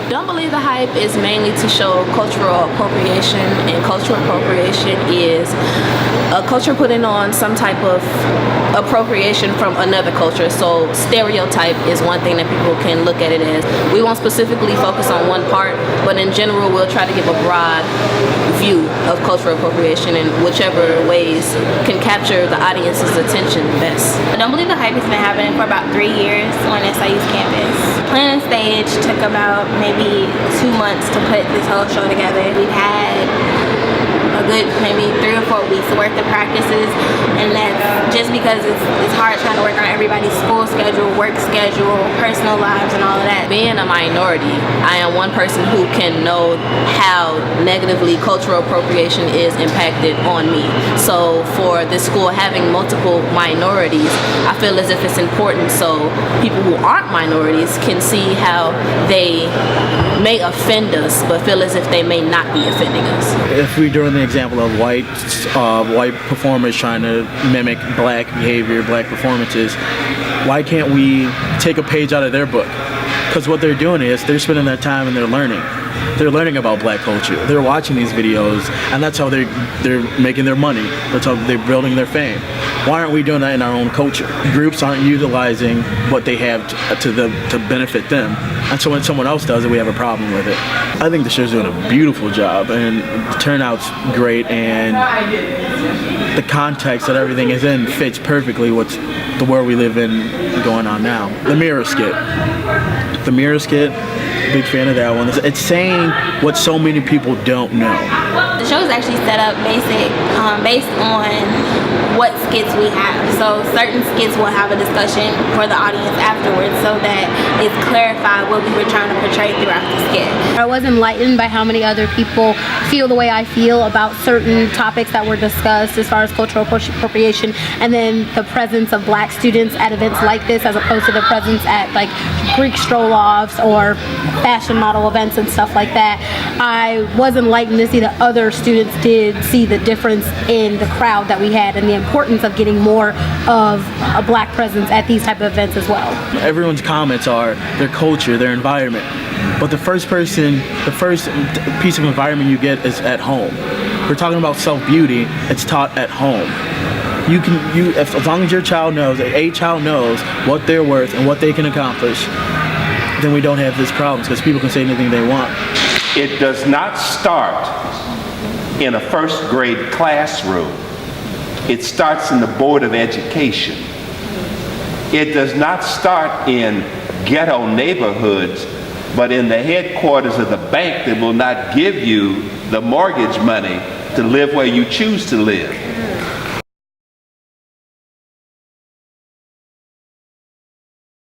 Don't believe the hype is mainly to show cultural appropriation, and cultural appropriation is a culture putting on some type of appropriation from another culture. So stereotype is one thing that people can look at it as. We won't specifically focus on one part, but in general we'll try to give a broad view of cultural appropriation in whichever ways can capture the audience's attention best. I don't believe the hype has been happening for about 3 years on SIU's campus. Planning stage took about maybe 2 months to put this whole show together. We've had a good maybe 3 or 4 weeks worth of practices, and that's just because it's hard trying to work on everybody's school schedule, work schedule, personal lives, and all of that. Being a minority, I am one person who can know how negatively cultural appropriation is impacted on me. So for this school having multiple minorities, I feel as if it's important so people who aren't minorities can see how they may offend us, but feel as if they may not be offending us. If we're doing the example of white performers trying to mimic black behavior, black performances, why can't we take a page out of their book? Because what they're doing is they're spending their time and they're learning. They're learning about black culture. They're watching these videos, and that's how they're making their money. That's how they're building their fame. Why aren't we doing that in our own culture? Groups aren't utilizing what they have to benefit them, and so when someone else does it, we have a problem with it. I think the show's doing a beautiful job, and the turnout's great, and the context that everything is in fits perfectly with the world we live in going on now. The mirror skit. Big fan of that one. It's saying what so many people don't know. The show is actually set up based on what skits we have. So certain skits will have a discussion for the audience afterwards so that it's clarified what we were trying to portray throughout the skit. I was enlightened by how many other people feel the way I feel about certain topics that were discussed as far as cultural appropriation, and then the presence of black students at events like this as opposed to the presence at like Greek stroll-offs or fashion model events and stuff like that. I was enlightened to see that other students did see the difference in the crowd that we had and the importance of getting more of a black presence at these type of events as well. Everyone's comments are their culture, their environment, but the first piece of environment you get is at home. We're talking about self-beauty, it's taught at home. As long as your child knows, a child knows what they're worth and what they can accomplish, then we don't have this problem, because people can say anything they want. It does not start in a first grade classroom. It starts in the Board of Education. It does not start in ghetto neighborhoods, but in the headquarters of the bank that will not give you the mortgage money to live where you choose to live.